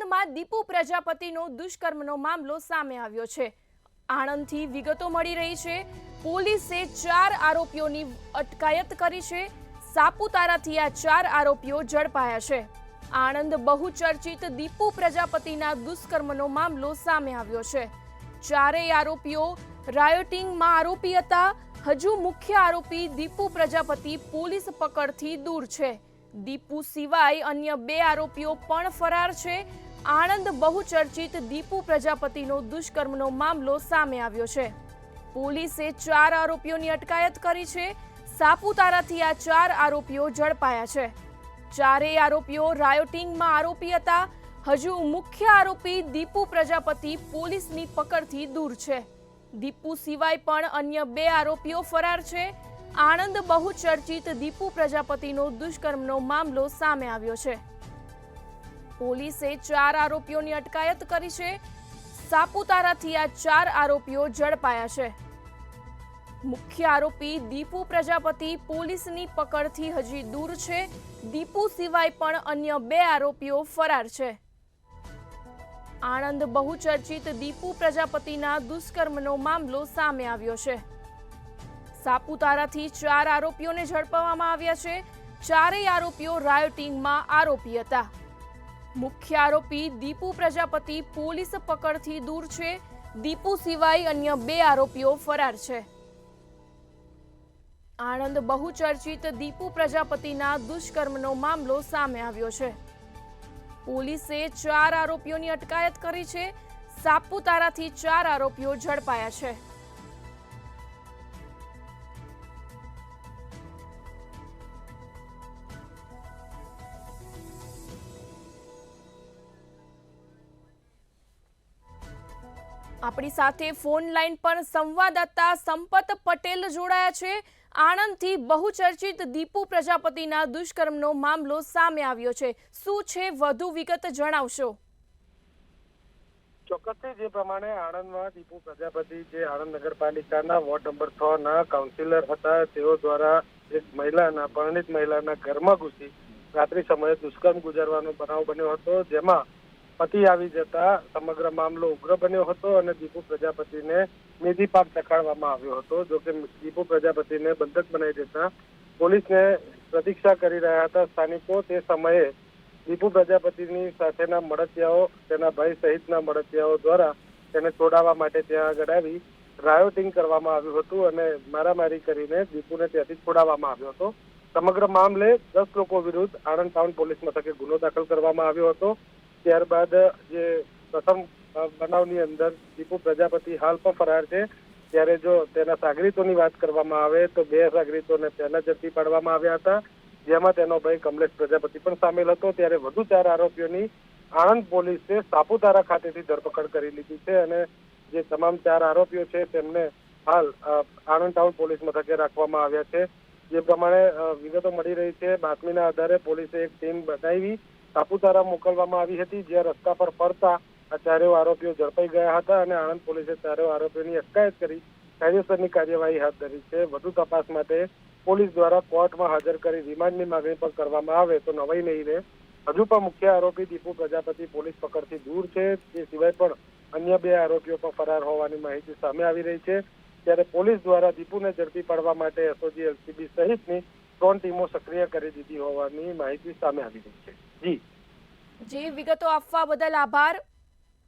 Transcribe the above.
આણંદમાં દીપુ પ્રજાપતિનો દુષ્કર્મનો મામલો સામે આવ્યો છે। આણંદથી વિગતો મળી રહી છે। પોલીસે 4 આરોપીઓની અટકાયત કરી છે। સાપુતારાથી આ 4 આરોપીઓ ઝડપાયા છે। આણંદ બહુચર્ચિત દીપુ પ્રજાપતિના દુષ્કર્મનો મામલો સામે આવ્યો છે। ચારેય આરોપીઓ રાયોટિંગમાં આરોપી હતા। હજુ મુખ્ય આરોપી દીપુ પ્રજાપતિ પોલીસ પકડથી દૂર છે। દીપુ સિવાય અન્ય 2 આરોપીઓ પણ ફરાર છે। આણંદ બહુચર્ચિત દીપુ પ્રજાપતિનો દુષ્કર્મનો મામલો સામે આવ્યો છે। પોલીસે 4 આરોપીઓની અટકાયત કરી છે। સાપુતારાથી આ 4 આરોપીઓ ઝડપાયા છે। ચારેય આરોપીઓ રાયોટિંગમાં આરોપી હતા। હજુ મુખ્ય આરોપી દીપુ પ્રજાપતિ પોલીસની પકડથી દૂર છે। દીપુ સિવાય પણ અન્ય 2 આરોપીઓ ફરાર છે। આણંદ બહુચર્ચિત દીપુ પ્રજાપતિનો દુષ્કર્મનો મામલો સામે આવ્યો છે। પોલીસે 4 આરોપીઓની અટકાયત કરી છે। સાપુતારાથી આ 4 આરોપીઓ ઝડપાયા છે। મુખ્ય આરોપી દીપુ પ્રજાપતિ પોલીસની પકડથી હજી દૂર છે। દીપુ સિવાય પણ અન્ય 2 આરોપીઓ ફરાર છે। આણંદ બહુચર્ચિત દીપુ પ્રજાપતિના દુષ્કર્મનો મામલો સામે આવ્યો છે। સાપુતારાથી 4 આરોપીઓને ઝડપવામાં આવ્યા છે। ચારેય આરોપીઓ રાયોટિંગમાં આરોપી હતા। મુખ્ય આરોપી દીપુ પ્રજાપતિ પોલીસ પકડથી દૂર છે। દીપુ સિવાય અન્ય 2 આરોપીઓ ફરાર છે। આણંદ બહુચર્ચિત દીપુ પ્રજાપતિના દુષ્કર્મનો મામલો સામે આવ્યો છે। પોલીસે 4 આરોપીઓની અટકાયત કરી છે। સાપુતારાથી 4 આરોપીઓ ઝડપાયા છે। આપણી સાથે ફોન લાઈન પર સંવાદદાતા સંપત પટેલ જોડાયા છે। આણંદથી બહુચર્ચિત દીપુ પ્રજાપતિના દુષ્કર્મનો મામલો સામે આવ્યો છે। શું છે વધુ વિગત જણાવશો? ચોક્કસથી જે પ્રમાણે આણંદમાં દીપુ પ્રજાપતિ જે આણંદ નગરપાલિકાના વોર્ડ નંબર 6 ના કાઉન્સિલર હતા, તેઓ દ્વારા એક પરિણીત મહિલાના ઘરમાં ઘૂસી રાત્રિ સમયે દુષ્કર્મ ગુજારવાનો બનાવ બન્યો હતો, જેમાં પતિ આવી જતા સમગ્ર મામલો ઉગ્ર બન્યો હતો અને દીપુ પ્રજાપતિને મેદીપાક ચખાડવામાં આવ્યો હતો। જોકે દીપુ પ્રજાપતિને બંધક બનાવી દેતા પોલીસને પ્રતીક્ષા કરી રહ્યા હતા સ્થાનિકો। તે સમયે દીપુ પ્રજાપતિની સાથેના મળતિયાઓ, તેના ભાઈ સહિતના મળતિયાઓ દ્વારા તેને છોડાવવા માટે ત્યાં આગળ આવી રાયોટિંગ કરવામાં આવ્યું હતું અને મારામારી કરીને દીપુને ત્યાંથી છોડાવવામાં આવ્યો હતો। સમગ્ર મામલે 10 લોકો વિરુદ્ધ આણંદ ટાઉન પોલીસ મથકે ગુનો દાખલ કરવામાં આવ્યો હતો। ત્યારબાદ જે પ્રથમ બનાવની અંદર દીપુ પ્રજાપતિ હાલ પણ ફરાર છે। ત્યારે જો તેના સાગરીતોની વાત કરવામાં આવે તો 2 સાગરીતોને પહેલા ઝડપી પાડવામાં આવ્યા હતા, જેમાં તેનો ભાઈ કમલેશ પ્રજાપતિ પણ સામેલ હતો। ત્યારે વધુ 4 આરોપીઓની આણંદ પોલીસે સાપુતારા ખાતેથી ધરપકડ કરી લીધી છે અને જે તમામ 4 આરોપીઓ છે તેમને હાલ આણંદ ટાઉન પોલીસ મથકે રાખવામાં આવ્યા છે। જે પ્રમાણે વિગતો મળી રહી છે, બાતમીના આધારે પોલીસે એક ટીમ બનાવી સાપુતારા મોકલવામાં આવી હતી, જ્યાં રસ્તા પર ફરતા આ 4 આરોપીઓ ઝડપાઈ ગયા હતા અને આણંદ પોલીસે 4 આરોપીઓની અટકાયત કરી કાયદેસરની કાર્યવાહી હાથ ધરી છે। વધુ તપાસ માટે પોલીસ દ્વારા કોર્ટમાં હાજર કરી રિમાન્ડની માંગણી પણ કરવામાં આવે તો નવાઈ નહીં રહે। હજુ પણ મુખ્ય આરોપી દીપુ પ્રજાપતિ પોલીસ પકડથી દૂર છે। તે સિવાય પણ અન્ય 2 આરોપીઓ પણ ફરાર હોવાની માહિતી સામે આવી રહી છે। ત્યારે પોલીસ દ્વારા દીપુને ઝડપી પાડવા માટે એસઓજી, એલસીબી સહિતની 3 ટીમો સક્રિય કરી દીધી હોવાની માહિતી સામે આવી રહી છે। જી વિગતો આપવા બદલ આભાર।